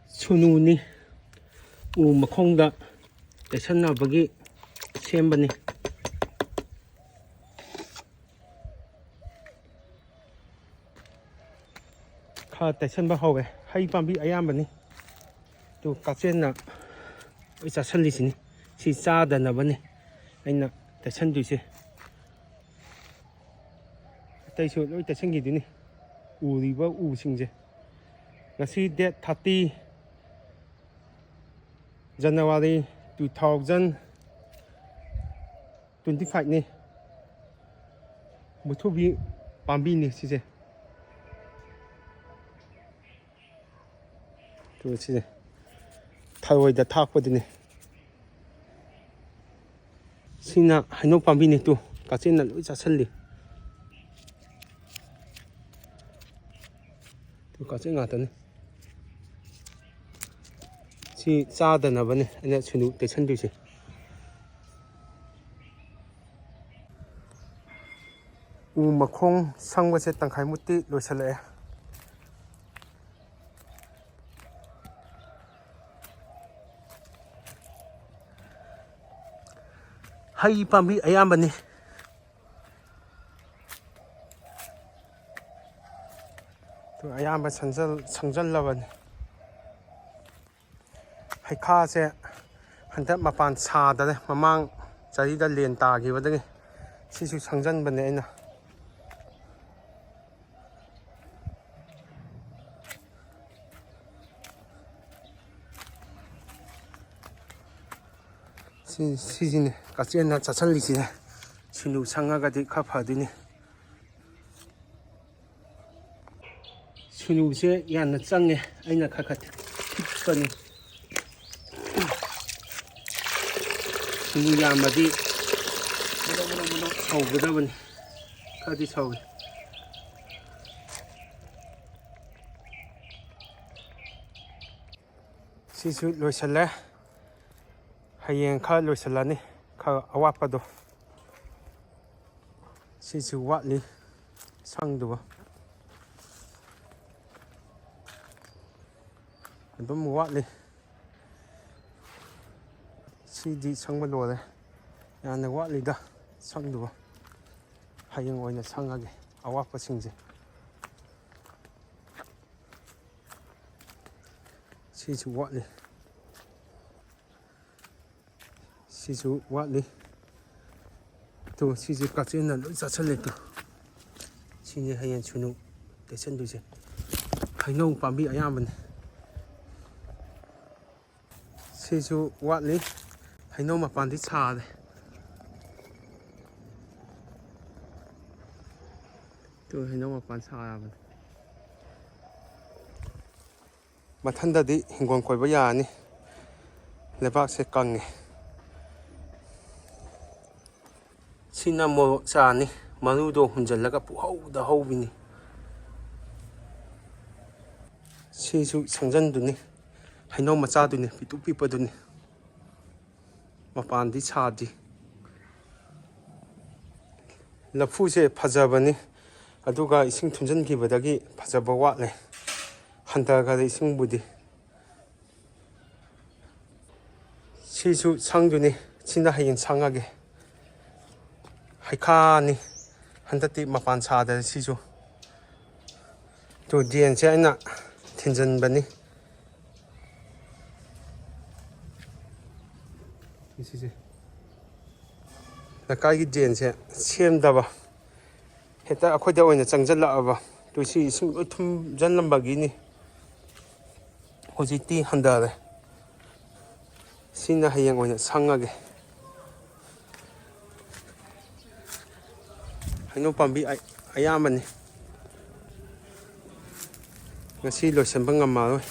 ꯁꯨꯅꯨꯅꯤ ꯎ ꯃꯈꯣꯡꯗ ꯇꯩꯁꯟꯅꯕꯒꯤ ꯁꯦꯝꯕꯅꯤ꯫ ꯈꯔ ꯇꯩꯁꯟꯕ ꯍꯧꯋꯦ꯫ ꯍꯩ ꯄꯥꯝꯕꯤ ꯑꯌꯥꯝꯕꯅꯤ꯫ ꯑꯗꯨ ꯀꯥꯛꯆꯦꯟꯅ ꯂꯣꯏ ꯆꯥꯁꯜꯂꯤꯁꯤꯅꯤ꯫ ꯁꯤ ꯆꯥꯗꯅꯕꯅꯤ ꯑꯩꯅ ꯇꯩꯁꯟꯗꯣꯏꯁꯦ꯫ ꯑꯇꯩꯁꯨ ꯂꯣꯏ ꯇꯩꯁꯟꯈꯤꯗꯣꯏꯅꯤ ꯎꯔꯤꯕ ꯎꯁꯤꯡꯁꯦ꯫ ꯉꯁꯤ ꯗꯦꯠ 30 ꯖꯅꯋꯥꯔꯤ 2025ꯅꯤ꯫ ꯃꯨꯛꯊ꯭ꯔꯨꯕꯤ ꯄꯥꯝꯕꯤꯅꯤ ꯁꯤꯁꯦ꯫ ꯑꯗꯨꯒ ꯁꯤꯁꯦ ꯊꯔꯣꯏꯗ ꯊꯥꯛꯄꯗꯨꯅꯤ꯫ ꯁꯤꯅ ꯍꯩꯅꯧ ꯄꯥꯝꯕꯤꯅꯤ꯫ ꯇꯨ ꯀꯥꯛꯆꯦꯟꯅ ꯂꯣꯏ ꯆꯥꯁꯜꯂꯤ꯫ ꯇꯨ ꯀꯥꯛꯆꯦꯟ ꯉꯥꯛꯇꯅꯤ꯫ ꯁꯤ ꯆꯥꯗꯅꯕꯅꯤ ꯑꯩꯅ ꯁꯨꯅꯨ ꯇꯩꯁꯟꯗꯣꯏꯁꯦ꯫ ꯎ ꯃꯈꯣꯡ ꯁꯪꯕꯁꯦ ꯇꯪꯈꯥꯏꯃꯨꯛꯇꯤ ꯂꯣꯏꯁꯤꯜꯂꯛꯑꯦ꯫ ꯍꯩ ꯄꯥꯝꯕꯤ ꯑꯌꯥꯝꯕꯅꯤ꯫ ꯑꯌꯥꯝꯕ ꯁꯪꯖꯜꯂꯕꯅꯤ꯫ ꯍꯩꯈꯥꯁꯦ ꯍꯟꯗꯛ ꯃꯄꯥꯟ ꯁꯥꯗꯔꯦ꯫ ꯃꯃꯥꯡ ꯆꯍꯤꯗ ꯂꯦꯟ ꯇꯥꯈꯤꯕꯗꯒꯤ ꯁꯤꯁꯨ ꯁꯪꯖꯟꯕꯅꯦ ꯑꯩꯅ꯫ ꯁꯤꯁꯤꯅꯦ ꯀꯥꯛꯆꯦꯟꯅ ꯆꯥꯁꯜꯂꯤꯁꯤꯅꯦ꯫ ꯁꯨꯅꯨ ꯁꯪꯉꯒꯗꯤ ꯈꯔ ꯐꯗꯣꯏꯅꯤ꯫ ꯁꯨꯅꯨꯁꯦ ꯌꯥꯝꯅ ꯆꯪꯉꯦ ꯑꯩꯅ ꯈꯔ ꯊꯤꯠꯄꯅꯤ꯫ ꯁꯨꯅꯨ ꯌꯥꯝꯃꯗꯤ ꯁꯧꯒꯗꯕꯅꯤ꯫ ꯈꯔꯗꯤ ꯁꯧꯏ꯫ ꯁꯤꯁꯨ ꯂꯣꯏꯁꯤꯜꯂꯦ꯫ ꯍꯌꯦꯡ ꯈꯔ ꯂꯣꯏꯁꯤꯜꯂꯅꯤ ꯈꯔ ꯑꯋꯥꯠꯄꯗꯣ꯫ ꯁꯤꯁꯨ ꯋꯥꯠꯂꯤ ꯁꯪꯗꯧꯕ꯫ ꯑꯗꯨꯝ ꯋꯥꯠꯂꯤ꯫ ꯁꯤꯗꯤ ꯁꯪꯕ ꯂꯣꯏꯔꯦ꯫ ꯌꯥꯝꯅ ꯋꯥꯠꯂꯤꯗ ꯁꯪꯗꯧꯕ꯫ ꯍꯌꯦꯡ ꯑꯣꯏꯅ ꯁꯪꯉꯒꯦ ꯑꯋꯥꯠꯄꯁꯤꯡꯁꯦ꯫ ꯁꯤꯁꯨ ꯋꯥꯠꯂꯤ꯫ ꯁꯤꯁꯨ ꯋꯥꯠꯂꯤ꯫ ꯇꯨ ꯁꯤꯁꯦ ꯀꯥꯛꯆꯦꯟꯅ ꯂꯣꯏ ꯆꯥꯁꯜꯂꯦ ꯇꯨ꯫ ꯁꯤꯅꯤ ꯍꯌꯦꯡ ꯁꯨꯅꯨ ꯇꯩꯁꯟꯗꯣꯏꯁꯦ꯫ ꯍꯩꯅꯧ ꯄꯥꯝꯕꯤ ꯑꯌꯥꯝꯕꯅꯤ꯫ ꯁꯤꯁꯨ ꯋꯥꯠꯂꯤ꯫ ꯍꯩꯅꯧ ꯃꯄꯥꯟꯗꯤ ꯁꯥꯔꯦ꯫ ꯇꯨ ꯍꯩꯅꯧ ꯃꯄꯥꯟ ꯁꯥꯔꯕꯅꯤ꯫ ꯃꯊꯪꯗꯗꯤ ꯍꯤꯡꯒꯣꯜ ꯀꯣꯏꯕ ꯌꯥꯔꯅꯤ꯫ ꯂꯩꯕꯥꯛꯁꯦ ꯀꯪꯉꯦ꯫ ꯁꯤꯅ ꯃꯣꯔꯣꯛ ꯆꯥꯔꯅꯤ꯫ ꯃꯔꯨꯗꯣ ꯍꯨꯟꯖꯜꯂꯒ ꯄꯨꯍꯧꯗ ꯍꯧꯕꯤꯅꯤ꯫ ꯁꯤꯁꯨ ꯁꯪꯖꯟꯗꯨꯅꯤ꯫ ꯍꯩꯅꯧ ꯃꯆꯥꯗꯨꯅꯤ ꯄꯤꯛꯇꯨ ꯄꯤꯛꯄꯗꯨꯅꯤ꯫ ꯃꯄꯥꯟꯗꯤ ꯁꯥꯗ꯭ꯔꯤ꯫ ꯂꯐꯨꯁꯦ ꯐꯖꯕꯅꯤ ꯑꯗꯨꯒ ꯏꯁꯤꯡ ꯊꯨꯝꯖꯤꯟꯈꯤꯕꯗꯒꯤ ꯐꯖꯕ ꯋꯥꯠꯂꯦ꯫ ꯍꯟꯊꯈꯔꯦ ꯏꯁꯤꯡꯕꯨꯗꯤ꯫ ꯁꯤꯁꯨ ꯁꯪꯗꯨꯅꯤ꯫ ꯁꯤꯅ ꯍꯌꯦꯡ ꯁꯪꯉꯒꯦ꯫ ꯍꯩꯈꯥꯅꯤ ꯍꯟꯗꯛꯇꯤ ꯃꯄꯥꯟ ꯁꯥꯗ꯭ꯔꯦ ꯁꯤꯁꯨ꯫ ꯇꯨ ꯗ꯭ꯔꯦꯟꯁꯦ ꯑꯩꯅ ꯊꯤꯟꯖꯤꯟꯕꯅꯤ꯫ ꯁꯤꯁꯦ ꯂꯩꯀꯥꯏꯒꯤ ꯗ꯭ꯔꯦꯟꯁꯦ ꯁꯦꯝꯗꯕ ꯍꯦꯛꯇ ꯑꯩꯈꯣꯏꯗ ꯑꯣꯏꯅ ꯆꯪꯁꯤꯜꯂꯛꯑꯕ꯫ ꯇꯨ ꯁꯤ ꯏꯁꯤꯡ ꯂꯣꯏ ꯊꯨꯝꯖꯤꯜꯂꯝꯕꯒꯤꯅꯤ꯫ ꯍꯧꯖꯤꯛꯇꯤ ꯍꯟꯊꯔꯦ꯫ ꯁꯤꯅ ꯍꯌꯦꯡ ꯑꯣꯏꯅ ꯁꯪꯉꯒꯦ꯫ ꯍꯩꯅꯧ ꯄꯥꯝꯕꯤ ꯑꯌꯥꯝꯕꯅꯤ꯫ ꯉꯁꯤ ꯂꯣꯏꯁꯤꯟꯕ ꯉꯝꯃꯔꯣꯏ꯫